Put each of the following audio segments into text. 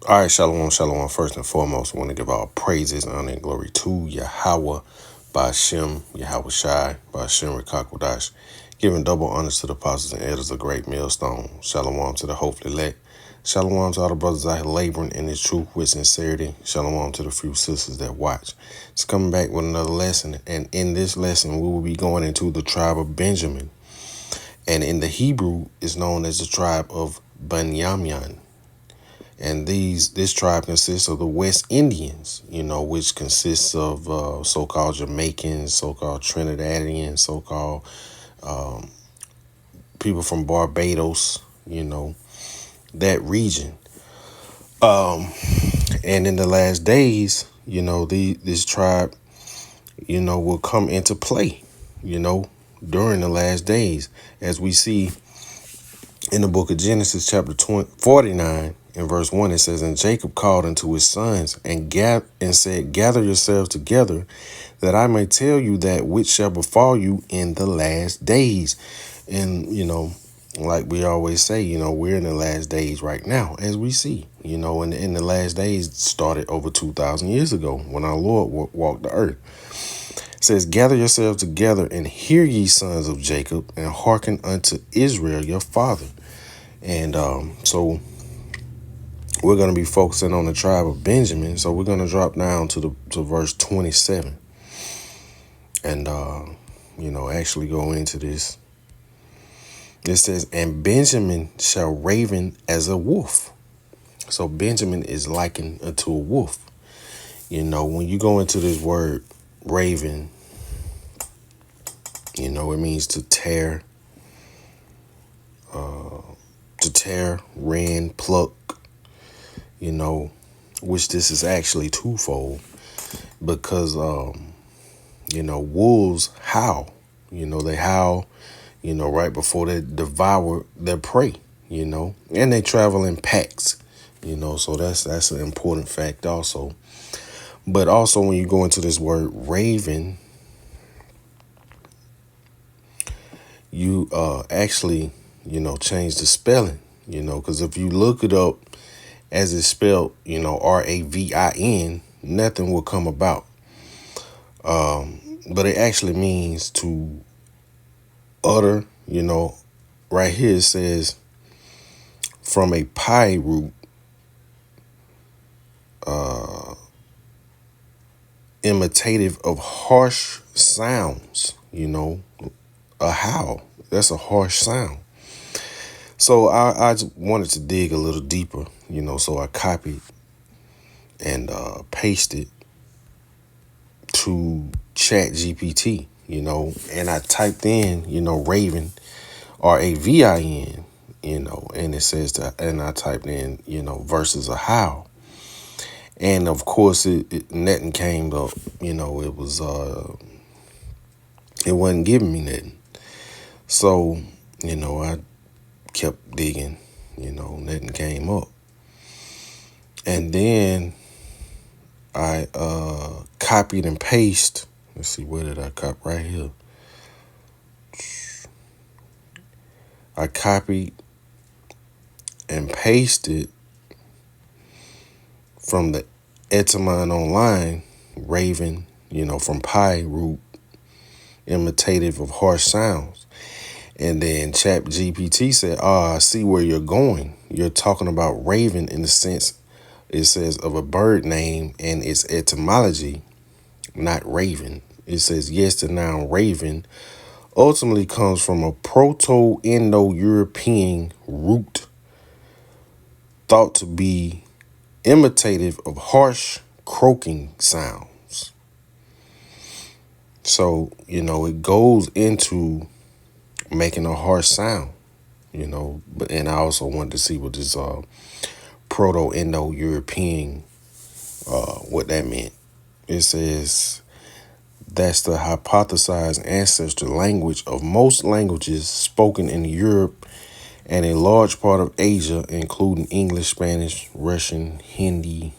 All right, shalom, shalom. First and foremost, I want to give all praises, honor, and glory to Yahweh, Ba'ashem, Yahweh Shai, Ba'ashem Rekakwadash, giving double honors to the apostles and elders of Great Millstone. Shalom to the hopefully elect. Shalom to all the brothers out here laboring in this truth with sincerity. Shalom to the few sisters that watch. It's coming back with another lesson, and in this lesson, we will be going into the tribe of Benjamin. And in the Hebrew, is known as the tribe of Benjamin. And this tribe consists of the West Indians, which consists of so-called Jamaicans, so-called Trinidadians, so-called people from Barbados, that region. And in the last days, this tribe, will come into play, during the last days, as we see in the book of Genesis, chapter 49, in verse 1, it says, "And Jacob called unto his sons and said, Gather yourselves together, that I may tell you that which shall befall you in the last days." And, like we always say, we're in the last days right now, as we see, and in the last days started over 2,000 years ago when our Lord walked the earth. It says, "Gather yourselves together and hear ye, sons of Jacob, and hearken unto Israel your father." And so we're going to be focusing on the tribe of Benjamin. So we're going to drop down to verse 27 and, actually go into this. It says, "And Benjamin shall raven as a wolf." So Benjamin is likened unto a wolf. When you go into this word raven, it means to tear, rend, pluck, which this is actually twofold because, wolves howl, they howl, right before they devour their prey, and they travel in packs, so that's an important fact also. But also when you go into this word raven, you actually, change the spelling, because if you look it up as it's spelled, Ravin, nothing will come about. But it actually means to utter, right here it says from a pi root, imitative of harsh sounds, a howl. That's a harsh sound. So I just wanted to dig a little deeper, so I copied and pasted to Chat GPT, and I typed in, raven, Ravin, and it says that, and I typed in, versus a howl. And of course nothing came up, it was, it wasn't giving me nothing. So, I kept digging, nothing came up. And then I copied and pasted. Let's see, where did I copy? Right here. I copied and pasted from the Etamon Online, raven, from pi root, imitative of harsh sounds. And then Chat GPT said, I see where you're going. You're talking about raven in the sense, it says, of a bird name and its etymology, not raven. It says, yes, the noun raven ultimately comes from a Proto-Indo-European root thought to be imitative of harsh croaking sounds. So, it goes into making a harsh sound, but and I also wanted to see what this Proto-Indo-European, what that meant. It says that's the hypothesized ancestor language of most languages spoken in Europe and a large part of Asia, including English, Spanish, Russian, Hindi,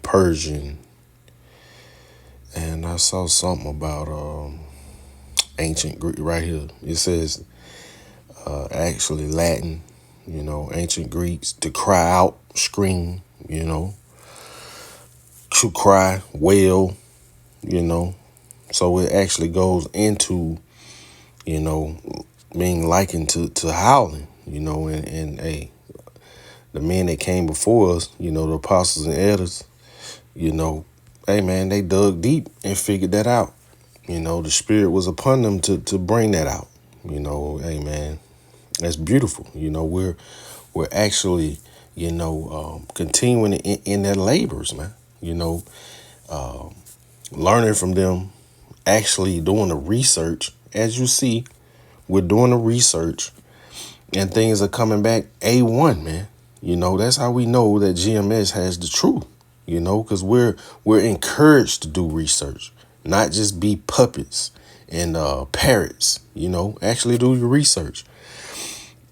Persian, and I saw something about ancient Greek right here. It says actually Latin, ancient Greeks, to cry out, scream, to cry, wail, you know. So it actually goes into, you know, being likened to howling, and hey, the men that came before us, the apostles and elders, hey man, they dug deep and figured that out. The spirit was upon them to bring that out. Hey man, that's beautiful. We're actually, continuing in their labors, man. Learning from them, actually doing the research. As you see, we're doing the research and things are coming back A1, man. That's how we know that GMS has the truth, because we're encouraged to do research, not just be puppets and parrots, actually do your research,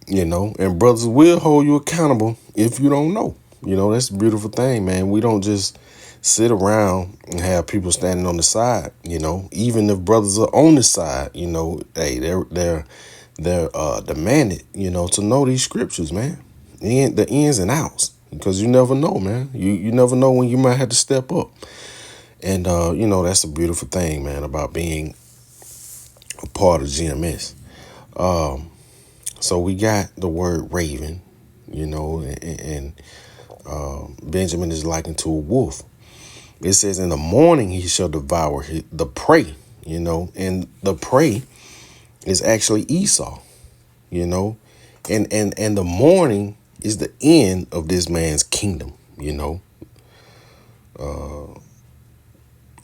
and brothers will hold you accountable if you don't know. That's a beautiful thing, man. We don't just sit around and have people standing on the side, even if brothers are on the side, hey, they're demanded, to know these scriptures, man, and the ins and outs, because you never know, man. You never know when you might have to step up. And, that's a beautiful thing, man, about being a part of GMS. So we got the word raven, and Benjamin is likened to a wolf. It says in the morning he shall devour the prey, and the prey is actually Esau, and the morning is the end of this man's kingdom,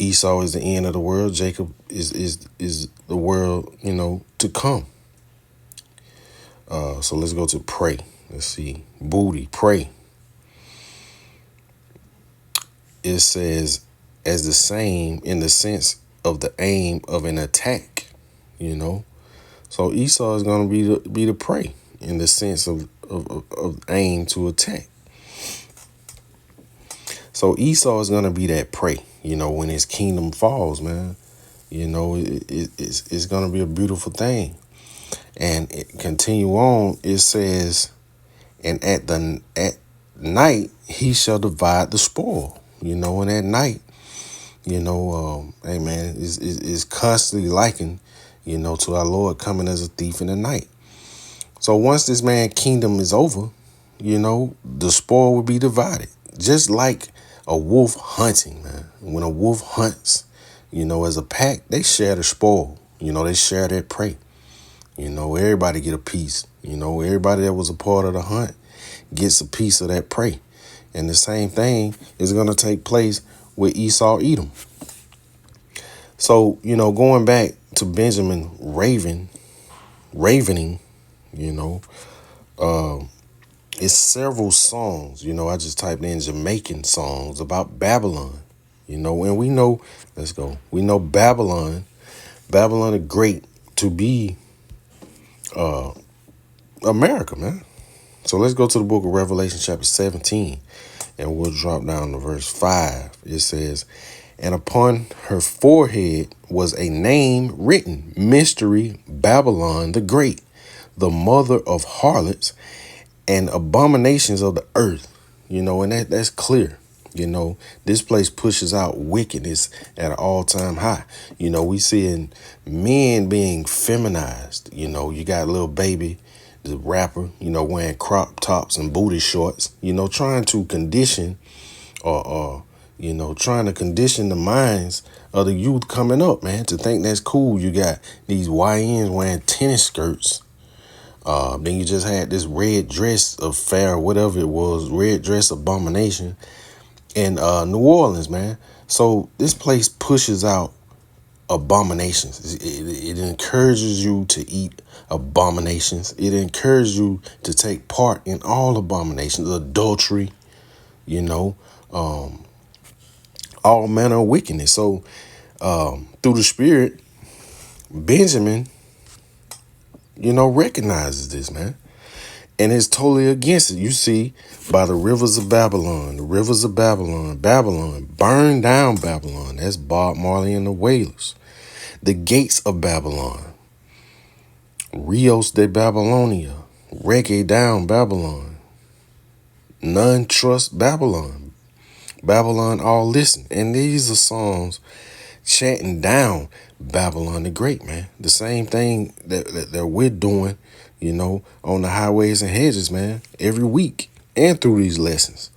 Esau is the end of the world. Jacob is the world, to come. So let's go to prey. Let's see. Booty, prey. It says as the same in the sense of the aim of an attack, So Esau is going to be the prey in the sense of aim to attack. So Esau is going to be that prey, when his kingdom falls, man. It's going to be a beautiful thing. And it continue on, it says, and at night he shall divide the spoil, and at night, hey man, is constantly likened, to our Lord coming as a thief in the night. So once this man's kingdom is over, the spoil will be divided. Just like a wolf hunting, man. When a wolf hunts, as a pack, they share the spoil. They share their prey. Everybody get a piece. Everybody that was a part of the hunt gets a piece of that prey. And the same thing is going to take place with Esau Edom. So, going back to Benjamin ravening, it's several songs. I just typed in Jamaican songs about Babylon, and we know, let's go. We know Babylon the Great to be America, man. So let's go to the book of Revelation chapter 17 and we'll drop down to verse 5. It says, and upon her forehead was a name written, Mystery Babylon the Great, the mother of harlots and abominations of the earth. And that's clear. This place pushes out wickedness at an all-time high. We seeing men being feminized. You got Lil Baby, the rapper, wearing crop tops and booty shorts, trying to condition or trying to condition the minds of the youth coming up, man, to think that's cool. You got these YNs wearing tennis skirts. Then you just had this red dress affair, whatever it was, red dress abomination in New Orleans, man. So this place pushes out abominations. It encourages you to eat abominations. It encourages you to take part in all abominations, adultery, all manner of wickedness. So through the Spirit, Benjamin, recognizes this, man. And it's totally against it. You see, by the rivers of Babylon, Babylon, burn down Babylon. That's Bob Marley and the Wailers. The gates of Babylon, Rios de Babylonia, reggae down Babylon. None trust Babylon. Babylon all listen. And these are songs chanting down Babylon the Great, man. The same thing that we're doing, on the highways and hedges, man, every week and through these lessons.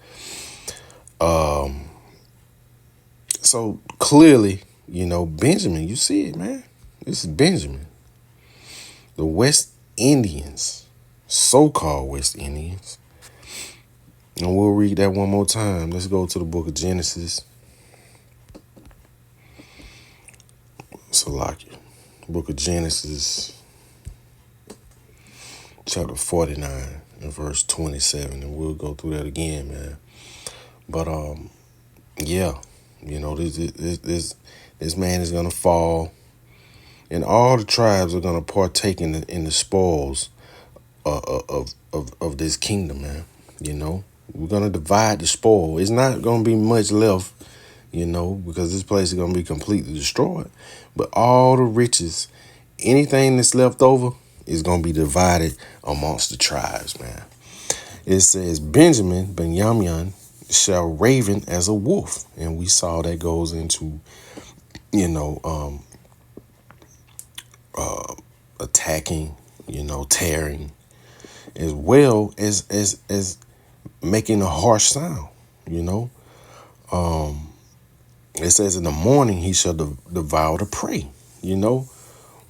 So clearly, Benjamin, you see it, man. This is Benjamin. The West Indians, so-called West Indians. And we'll read that one more time. Let's go to the book of Genesis. Salakia. Book of Genesis, chapter 49 and verse 27. And we'll go through that again, man. But, yeah, this man is going to fall. And all the tribes are going to partake in the spoils of this kingdom, man. We're going to divide the spoil. It's not going to be much left, because this place is going to be completely destroyed. But all the riches, anything that's left over, is going to be divided amongst the tribes, man. It says, Benjamin shall raven as a wolf. And we saw that goes into, attacking, tearing, as well as making a harsh sound, It says in the morning he shall devour the prey,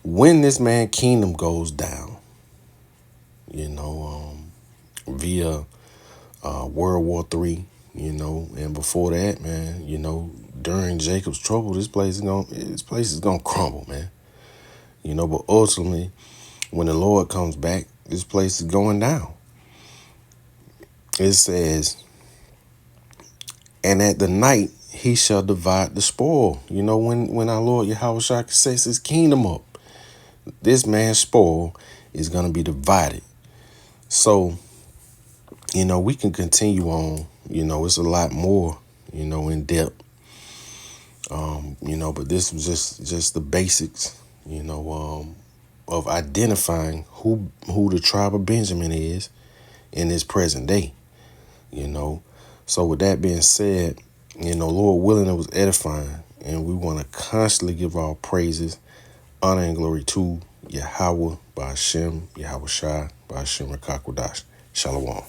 When this man's kingdom goes down, via World War III, and before that, man, during Jacob's trouble, this place is gonna crumble, man. But ultimately, when the Lord comes back, this place is going down. It says, and at the night he shall divide the spoil. When our Lord Yahushua sets his kingdom up, this man's spoil is going to be divided. So, we can continue on. It's a lot more, in depth. But this was just the basics, of identifying who the tribe of Benjamin is in this present day, So with that being said, Lord willing, it was edifying, and we want to constantly give our praises, honor, and glory to Yahweh, Ba'ashem, Yahweh Shai, Ba'ashem Rakakwadash. Shalom.